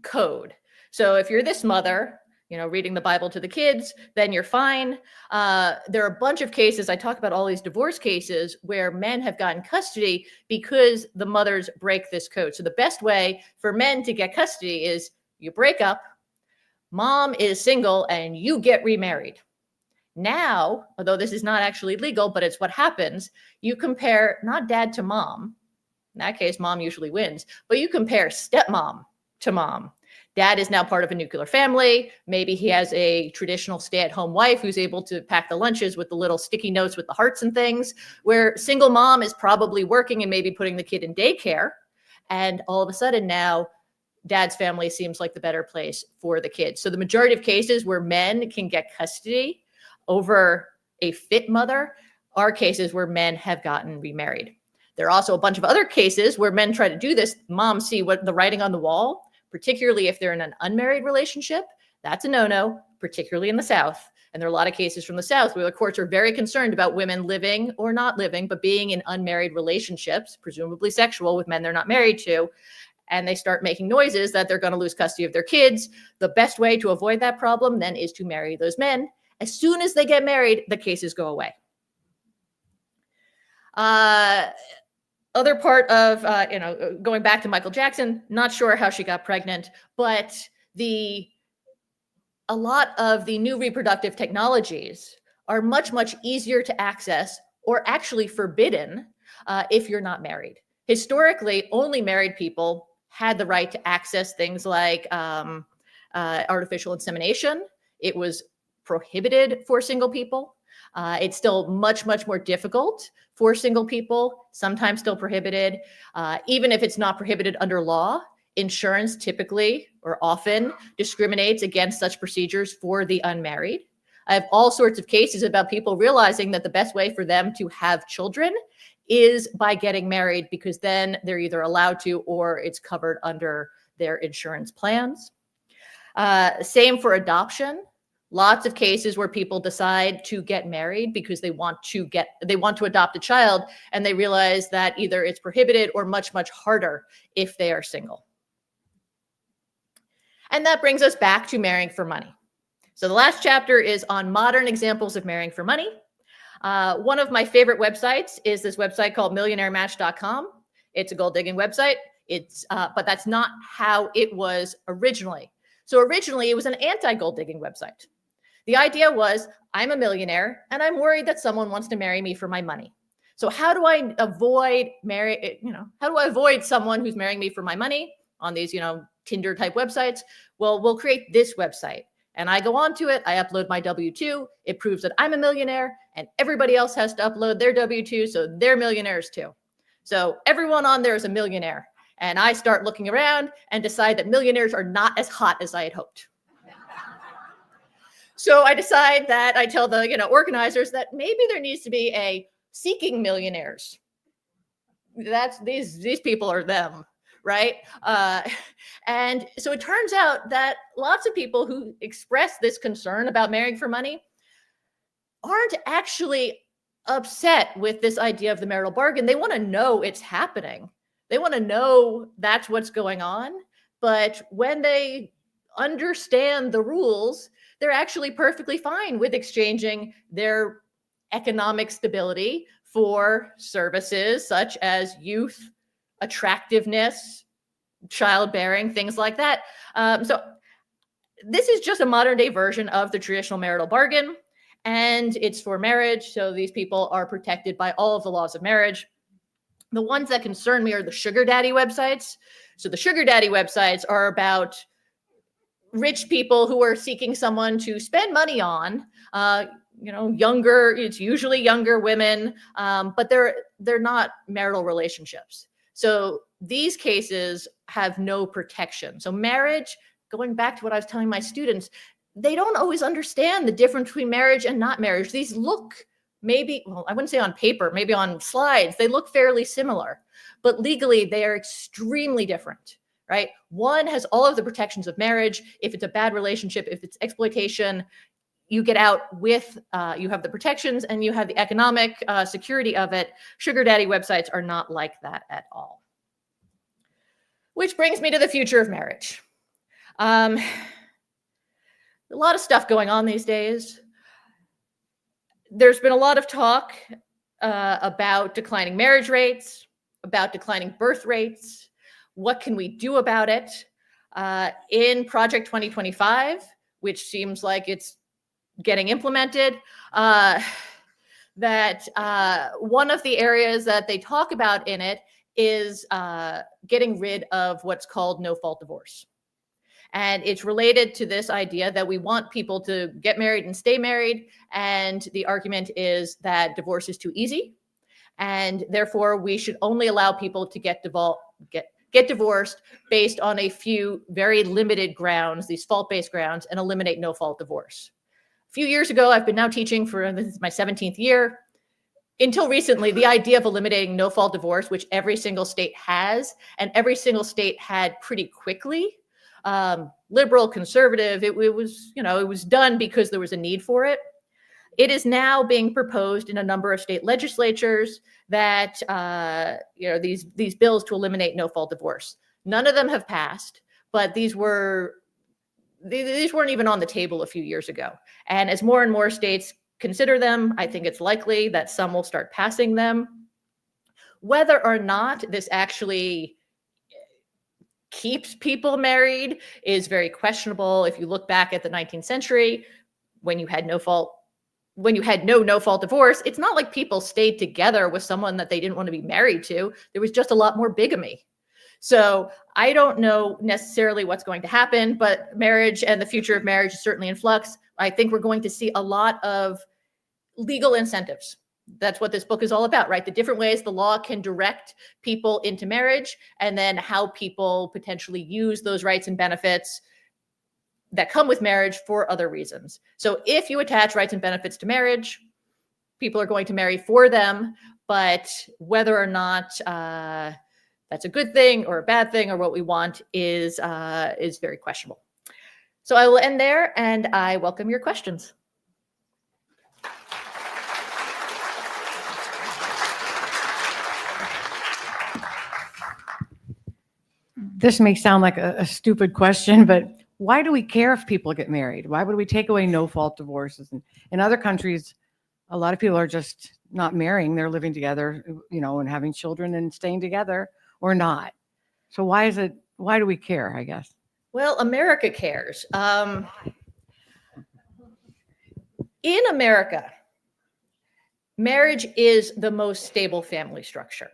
code. So if you're this mother, reading the Bible to the kids, then you're fine. There are a bunch of cases, I talk about all these divorce cases where men have gotten custody because the mothers break this code. So the best way for men to get custody is you break up, mom is single, and you get remarried. Now, although this is not actually legal, but it's what happens, you compare not dad to mom. In that case, mom usually wins, but you compare stepmom to mom. Dad is now part of a nuclear family. Maybe he has a traditional stay-at-home wife who's able to pack the lunches with the little sticky notes with the hearts and things, where single mom is probably working and maybe putting the kid in daycare. And all of a sudden now, dad's family seems like the better place for the kids. So the majority of cases where men can get custody over a fit mother are cases where men have gotten remarried. There are also a bunch of other cases where men try to do this. Moms see what the writing on the wall, particularly if they're in an unmarried relationship. That's a no-no, particularly in the South. And there are a lot of cases from the South where the courts are very concerned about women living or not living, but being in unmarried relationships, presumably sexual, with men they're not married to. And they start making noises that they're going to lose custody of their kids. The best way to avoid that problem then is to marry those men. As soon as they get married, the cases go away. Other part of, going back to Michael Jackson, not sure how she got pregnant, but a lot of the new reproductive technologies are much, much easier to access or actually forbidden if you're not married. Historically, only married people had the right to access things like artificial insemination. It was prohibited for single people. It's still much, much more difficult for single people, sometimes still prohibited. Even if it's not prohibited under law, insurance typically or often discriminates against such procedures for the unmarried. I have all sorts of cases about people realizing that the best way for them to have children is by getting married, because then they're either allowed to or it's covered under their insurance plans. Same for adoption. Lots of cases where people decide to get married because they want to adopt a child, and they realize that either it's prohibited or much, much harder if they are single. And that brings us back to marrying for money. So the last chapter is on modern examples of marrying for money. One of my favorite websites is this website called millionairematch.com. It's a gold digging website. But that's not how it was originally. So originally it was an anti-gold digging website. The idea was, I'm a millionaire and I'm worried that someone wants to marry me for my money. So how do I avoid someone who's marrying me for my money on these, Tinder type websites? Well, we'll create this website. And I go onto it, I upload my W-2, it proves that I'm a millionaire, and everybody else has to upload their W-2, so they're millionaires too. So everyone on there is a millionaire. And I start looking around and decide that millionaires are not as hot as I had hoped. So I decide that I tell the organizers that maybe there needs to be a seeking millionaires. That's these people are them. Right? And so it turns out that lots of people who express this concern about marrying for money aren't actually upset with this idea of the marital bargain. They want to know it's happening. They want to know that's what's going on. But when they understand the rules, they're actually perfectly fine with exchanging their economic stability for services such as youth, attractiveness, childbearing, things like that. So this is just a modern day version of the traditional marital bargain, and it's for marriage. So these people are protected by all of the laws of marriage. The ones that concern me are the sugar daddy websites. So the sugar daddy websites are about rich people who are seeking someone to spend money on, younger, it's usually younger women, but they're not marital relationships. So these cases have no protection. So marriage, going back to what I was telling my students, they don't always understand the difference between marriage and not marriage. These look maybe, well, I wouldn't say on paper, maybe on slides, they look fairly similar, but legally they are extremely different, right? One has all of the protections of marriage. If it's a bad relationship, if it's exploitation, you get out with, you have the protections and you have the economic security of it. Sugar daddy websites are not like that at all. Which brings me to the future of marriage. A lot of stuff going on these days. There's been a lot of talk about declining marriage rates, about declining birth rates. What can we do about it? In Project 2025, which seems like it's getting implemented, that one of the areas that they talk about in it is getting rid of what's called no-fault divorce. And it's related to this idea that we want people to get married and stay married. And the argument is that divorce is too easy. And therefore, we should only allow people to get divorced based on a few very limited grounds, these fault-based grounds, and eliminate no-fault divorce. A few years ago, I've been now teaching for, this is my 17th year. Until recently, the idea of eliminating no-fault divorce, which every single state has, and every single state had pretty quickly, liberal, conservative, it was done because there was a need for it. It is now being proposed in a number of state legislatures that, these bills to eliminate no-fault divorce. None of them have passed, but these weren't even on the table a few years ago. And as more and more states consider them, I think it's likely that some will start passing them. Whether or not this actually keeps people married is very questionable. If you look back at the 19th century, when you had no no-fault divorce, it's not like people stayed together with someone that they didn't want to be married to. There was just a lot more bigamy. So I don't know necessarily what's going to happen, but marriage and the future of marriage is certainly in flux. I think we're going to see a lot of legal incentives. That's what this book is all about, right? The different ways the law can direct people into marriage, and then how people potentially use those rights and benefits that come with marriage for other reasons. So if you attach rights and benefits to marriage, people are going to marry for them, but whether or not that's a good thing or a bad thing or what we want is very questionable. So I will end there, and I welcome your questions. This may sound like a stupid question, but why do we care if people get married? Why would we take away no-fault divorces? And in other countries, a lot of people are just not marrying. They're living together, and having children and staying together or not. So why do we care, I guess? Well, America cares. In America, marriage is the most stable family structure.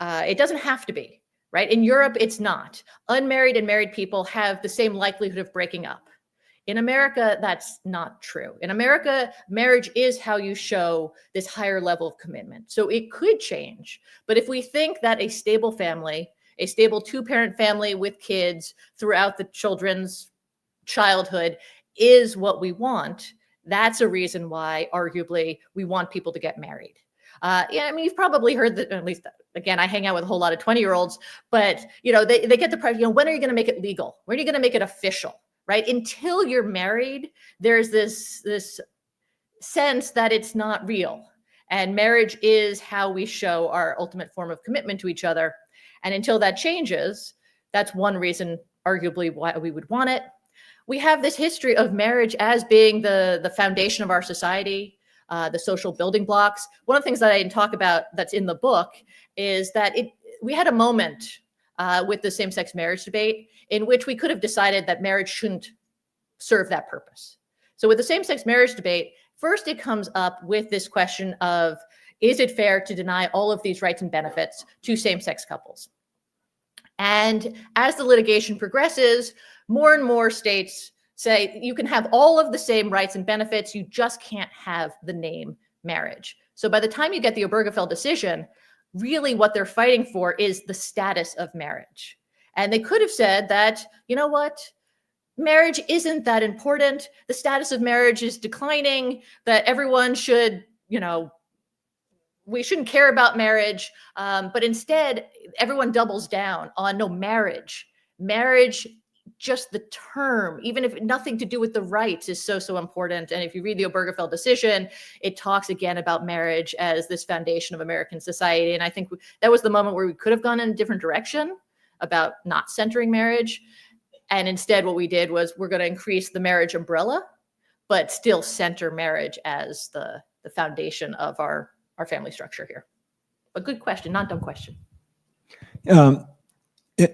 It doesn't have to be, right? In Europe, it's not. Unmarried and married people have the same likelihood of breaking up. In America, that's not true. In America, marriage is how you show this higher level of commitment. So it could change. But if we think that a stable family, a stable two-parent family with kids throughout the children's childhood is what we want, that's a reason why, arguably, we want people to get married. You've probably heard that, at least, again, I hang out with a whole lot of 20-year-olds, but, they get the pressure, when are you going to make it legal? When are you going to make it official, right? Until you're married, there's this sense that it's not real. And marriage is how we show our ultimate form of commitment to each other. And until that changes, that's one reason, arguably, why we would want it. We have this history of marriage as being the foundation of our society, the social building blocks. One of the things that I didn't talk about that's in the book is that we had a moment with the same-sex marriage debate in which we could have decided that marriage shouldn't serve that purpose. So with the same-sex marriage debate, first it comes up with this question of, is it fair to deny all of these rights and benefits to same-sex couples? And as the litigation progresses, more and more states say you can have all of the same rights and benefits, you just can't have the name marriage. So by the time you get the Obergefell decision, really what they're fighting for is the status of marriage. And they could have said that, you know what? Marriage isn't that important. The status of marriage is declining, that everyone should, we shouldn't care about marriage. But instead, everyone doubles down on no marriage. Marriage, just the term, even if nothing to do with the rights, is so important. And if you read the Obergefell decision, it talks again about marriage as this foundation of American society. And I think that was the moment where we could have gone in a different direction about not centering marriage. And instead, what we did was we're going to increase the marriage umbrella, but still center marriage as the foundation of our family structure here. A good question, not dumb question.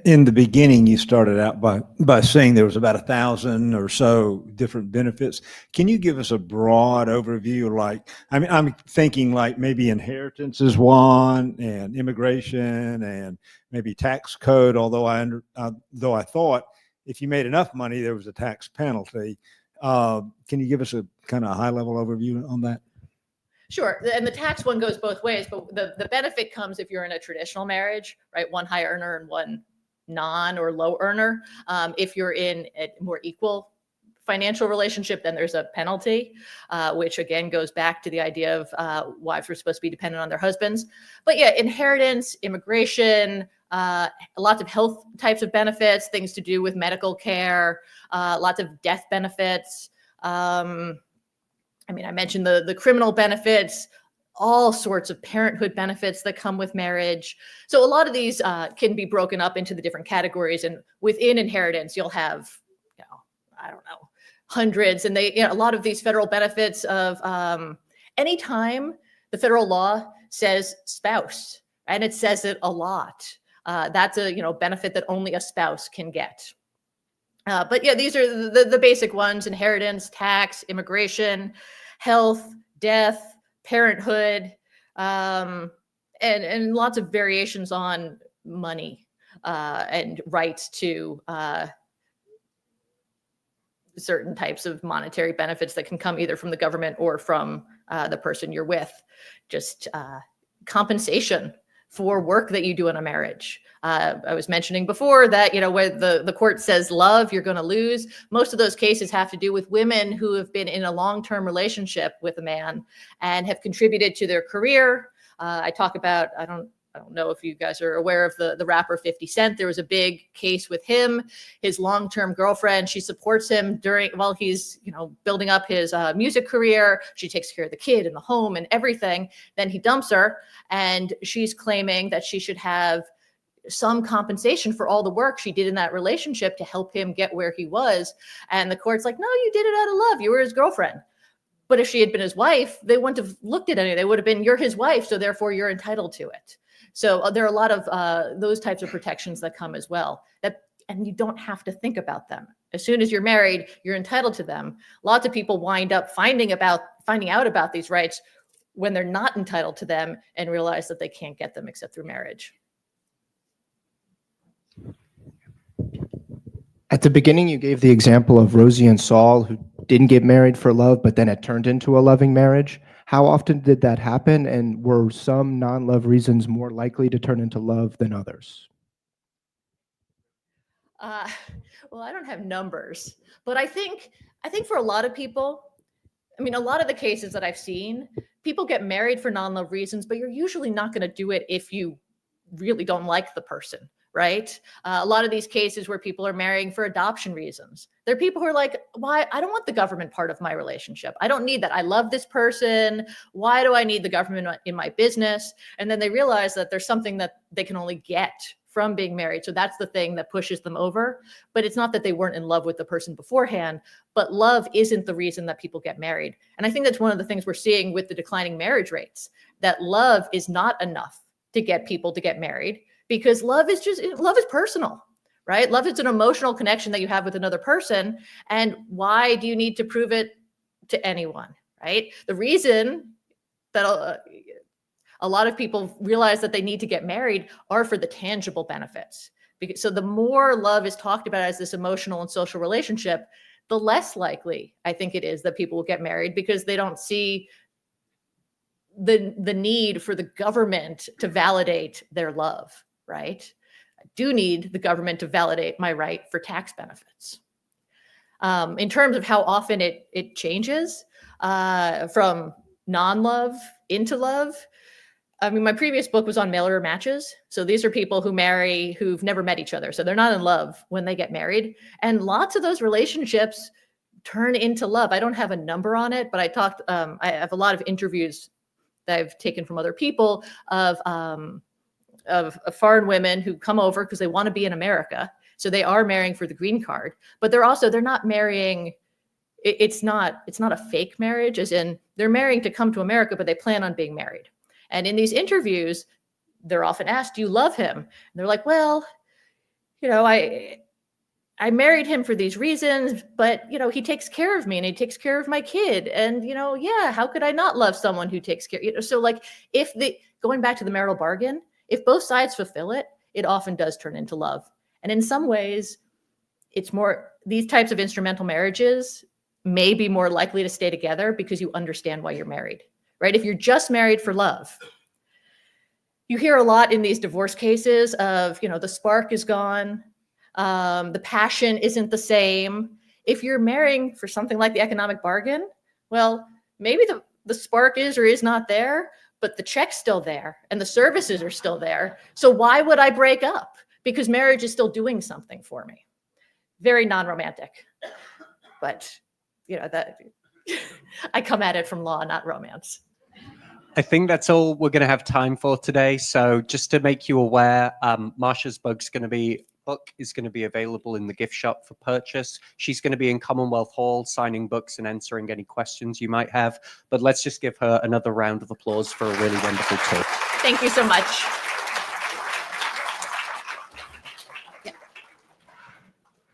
In the beginning, you started out by saying there was about 1,000 or so different benefits. Can you give us a broad overview? I'm thinking like maybe inheritance is one, and immigration, and maybe tax code. Although I thought if you made enough money, there was a tax penalty. Can you give us a kind of high level overview on that? Sure. And the tax one goes both ways, but the benefit comes if you're in a traditional marriage, right? One high earner and one non or low earner. If you're in a more equal financial relationship, then there's a penalty, which again goes back to the idea of wives are supposed to be dependent on their husbands. But yeah, inheritance, immigration, lots of health types of benefits, things to do with medical care, lots of death benefits. I mentioned the criminal benefits, all sorts of parenthood benefits that come with marriage. So a lot of these can be broken up into the different categories. And within inheritance, you'll have, hundreds. And a lot of these federal benefits of anytime the federal law says spouse, and it says it a lot, that's a benefit that only a spouse can get. But yeah, these are the basic ones: inheritance, tax, immigration, health, death, parenthood, and lots of variations on money. and rights to certain types of monetary benefits that can come either from the government or from the person you're with. Just compensation for work that you do in a marriage. I was mentioning before that, where the court says love, you're going to lose. Most of those cases have to do with women who have been in a long-term relationship with a man and have contributed to their career. I talk about, I don't know if you guys are aware of the rapper 50 Cent. There was a big case with him. His long-term girlfriend, she supports him while he's, building up his music career. She takes care of the kid and the home and everything. Then he dumps her, and she's claiming that she should have some compensation for all the work she did in that relationship to help him get where he was. And the court's like, no, you did it out of love. You were his girlfriend. But if she had been his wife, they wouldn't have looked at any. They would have been, you're his wife, so therefore you're entitled to it. So there are a lot of those types of protections that come as well. And you don't have to think about them. As soon as you're married, you're entitled to them. Lots of people wind up finding out about these rights when they're not entitled to them and realize that they can't get them except through marriage. At the beginning, you gave the example of Rosie and Saul, who didn't get married for love, but then it turned into a loving marriage. How often did that happen? And were some non-love reasons more likely to turn into love than others? Well, I don't have numbers, but I think for a lot of people, a lot of the cases that I've seen, people get married for non-love reasons, but you're usually not going to do it if you really don't like the person. Right? A lot of these cases where people are marrying for adoption reasons. There are people who are like, why? I don't want the government part of my relationship. I don't need that. I love this person. Why do I need the government in my business? And then they realize that there's something that they can only get from being married. So that's the thing that pushes them over. But it's not that they weren't in love with the person beforehand, but love isn't the reason that people get married. And I think that's one of the things we're seeing with the declining marriage rates, that love is not enough to get people to get married. Because love is personal, right? Love is an emotional connection that you have with another person. And why do you need to prove it to anyone, right? The reason that a lot of people realize that they need to get married are for the tangible benefits. So the more love is talked about as this emotional and social relationship, the less likely I think it is that people will get married, because they don't see the need for the government to validate their love. Right? I do need the government to validate my right for tax benefits. In terms of how often it changes from non-love into love, my previous book was on mail order matches. So these are people who marry who've never met each other. So they're not in love when they get married. And lots of those relationships turn into love. I don't have a number on it, but I have a lot of interviews that I've taken from other people of foreign women who come over because they want to be in America. So they are marrying for the green card, but they're not marrying. It's not a fake marriage, as in they're marrying to come to America, but they plan on being married. And in these interviews, they're often asked, do you love him? And they're like, well, I married him for these reasons, but he takes care of me and he takes care of my kid. And yeah, how could I not love someone who takes care? So like going back to the marital bargain, if both sides fulfill it, it often does turn into love. And in some ways, these types of instrumental marriages may be more likely to stay together because you understand why you're married, right? If you're just married for love, you hear a lot in these divorce cases of, the spark is gone, the passion isn't the same. If you're marrying for something like the economic bargain, well, maybe the spark is or is not there, but the check's still there and the services are still there. So why would I break up? Because marriage is still doing something for me. Very non-romantic, but that I come at it from law, not romance. I think that's all we're going to have time for today. So just to make you aware, Marcia's book is going to be available in the gift shop for purchase. She's going to be in Commonwealth Hall signing books and answering any questions you might have. But let's just give her another round of applause for a really wonderful talk. Thank you so much.